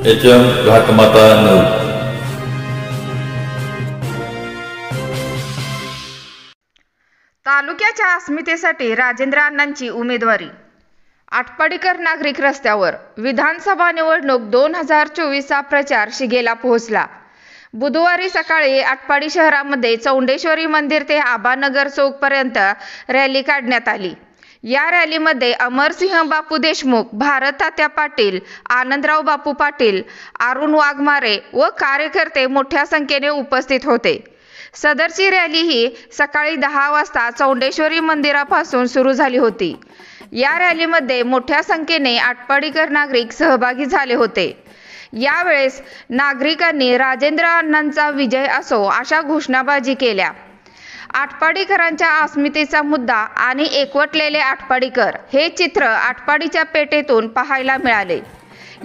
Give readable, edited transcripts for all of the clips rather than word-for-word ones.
HM घाटमाता news. तालुक्याच्या अस्मितेसाठी राजेंद्र अण्णांची उमेदवारी। आटपाडीकर नागरिक रस्त्यावर विधानसभा निवडणूक 2024 चा प्रचार शिगेला पोहोचला। बुधवारी सकाळी आटपाडी शहरामध्ये चौंडेश्वरी मंदिर ते आबानगर चौक पर्यंत रॅली काढण्यात आली। या रॅलीमध्ये अमरसिंह बापू देशमुख, भारत तात्या पाटील, आनंदराव बापू पाटील, अरुण वाघमारे व कार्यकर्ते मोठ्या संख्येने उपस्थित होते। सदरची रॅली ही सकाळी 10 वाजता चौंडेश्वरी मंदिरापासून सुरू झाली होती। या रॅलीमध्ये मोठ्या संख्येने आटपाडीकर नागरिक सहभागी झाले होते। यावेळेस नागरिकांनी राजेंद्र अण्णांचा विजय असो अशा घोषणाबाजी केल्या। आटपाडीकरांच्या अस्मितेचा मुद्दा आणि एकवटलेले आटपाडीकर हे चित्र आटपाडीच्या पेठेतून पाहायला मिळाले।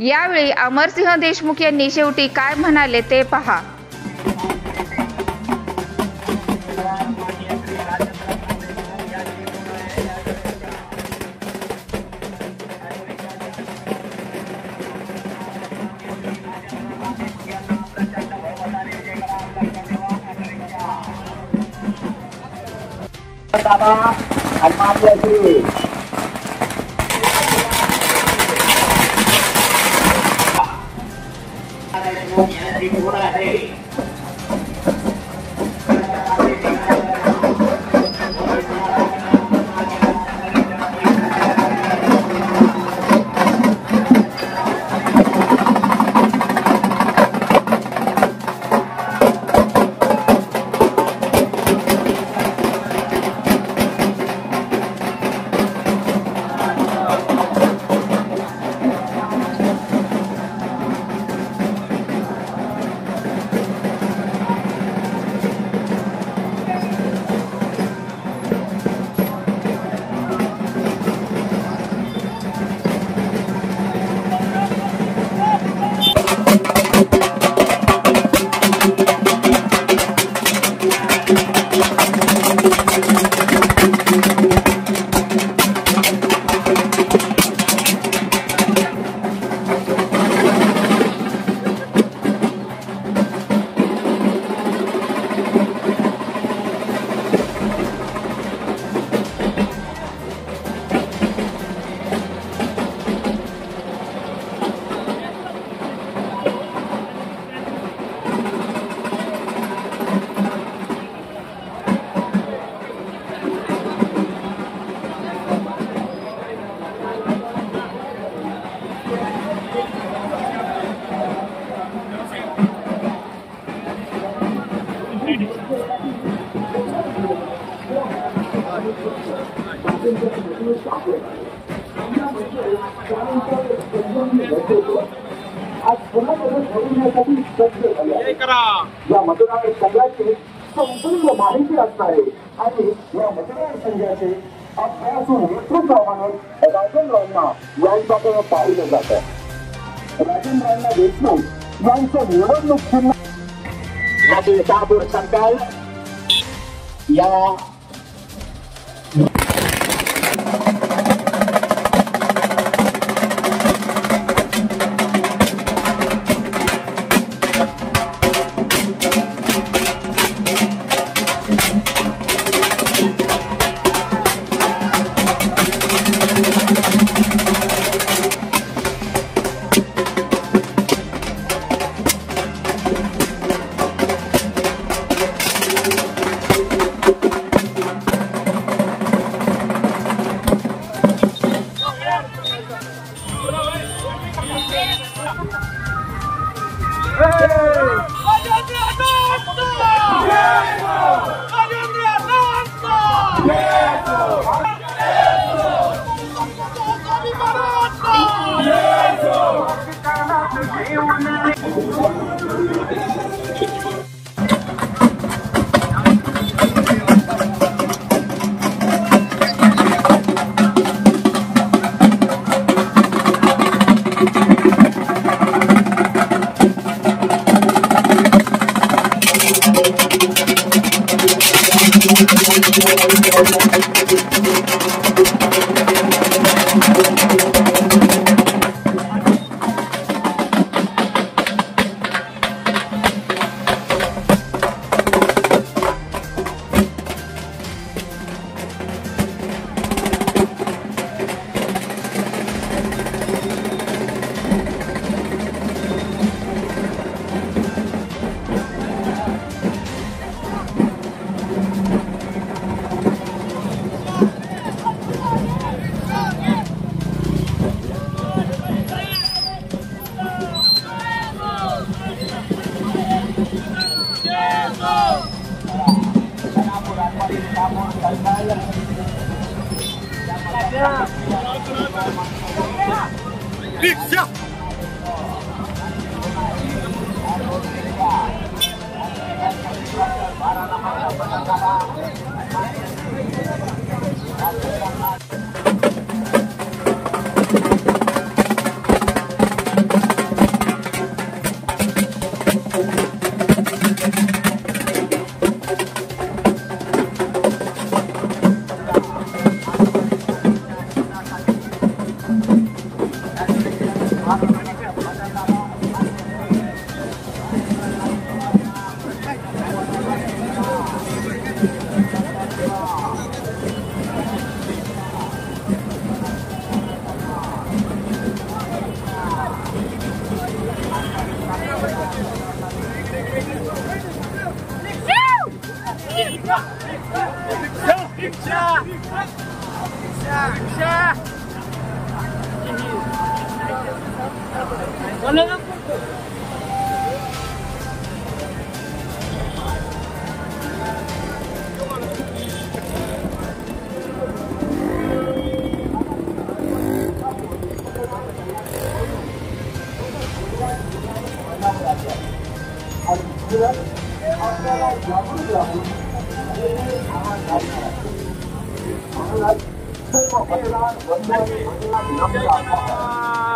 यावेळी अमरसिंह देशमुख यांनी शेवटी काय म्हणाले ते पहा। आज पुन्हा ठरवण्यासाठी सज्ज झाले या मतदारसंघाची संपूर्ण माहिती असणार आहे आणि या मतदारसंघाचे अभ्यासून नेतृत्वाने राजेंद्रांना यांच्याकडे पाहिलं जातं। राजेंद्रांना देशमुख यांचं निवडणूक चिन्ह यातील शहापूर संकल्प या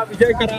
विजय करा.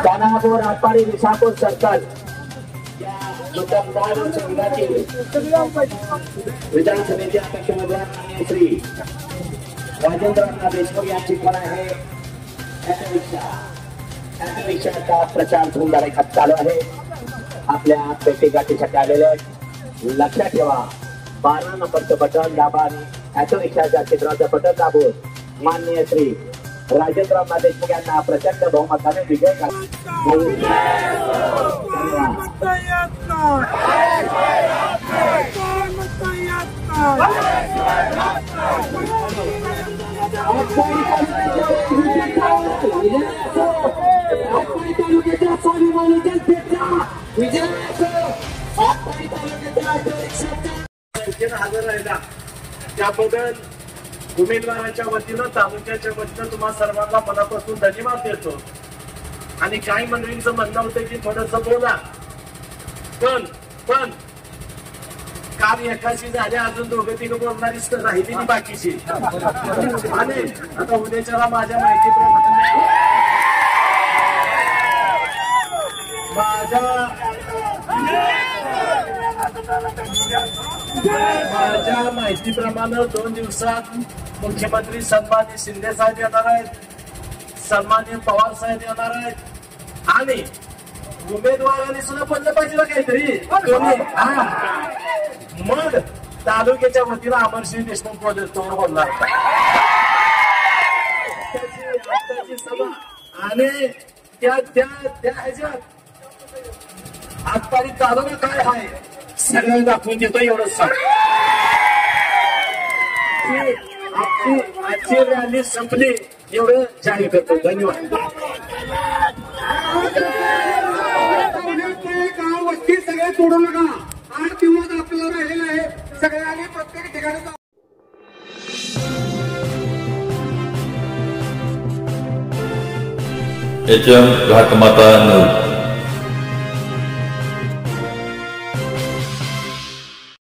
दानापूर आटपाडी विसापूर सर्कल विधानसभेचे अध्यक्ष महोदय श्री राजेंद्र देशमुख यांची पण आहे. रिक्षाचा प्रचार धुमधाम चालू आहे. आपल्या पेटी गाठीसाठी आलेले लक्षात ठेवा. 12 नंबरचं बटन दाबा आणि ऑटो रिक्षाच्या चित्राचं बटन दाबून माननीय श्री राजेंद्र देशमुख यांना प्रचंड बहुमताने विजय करा. त्याबद्दल उमेदवाराच्या वतीनं तालुक्याच्या वतीनं तुम्हा सर्वांना मनापासून धन्यवाद देतो. आणि काही मंडळींचं म्हणणं होतं की थोडंसं बोला, पण काल एकाशी झाले, अजून दोघं तिघं बोलणारीच तर राहिली नाही बाकीची. आणि आता उद्याच्याला माझ्या माहितीप्रमाणे 2 दिवसात मुख्यमंत्री सन्माननीय शिंदे साहेब येणार आहेत, सन्माननीय पवार साहेब येणार आहेत आणि उमेदवारांनी सुद्धा बोललं पाहिजे काहीतरी. मग तालुक्याच्या वतीनं अमरसिंह देशमुख बोलणार सभा आणि त्या ह्याच्यात आजकाल तालुका काय आहे सगळं दाखवून देतो. एवढंच सांग, आजची रॅली संपली एवढं जाहीर करतो. धन्यवाद. वस्ती सगळे सोडू नका. 8 दिवस आपल्याला राहिलेला आहे. सगळ्यांनी प्रत्येक ठिकाणी HM घाटमाता 9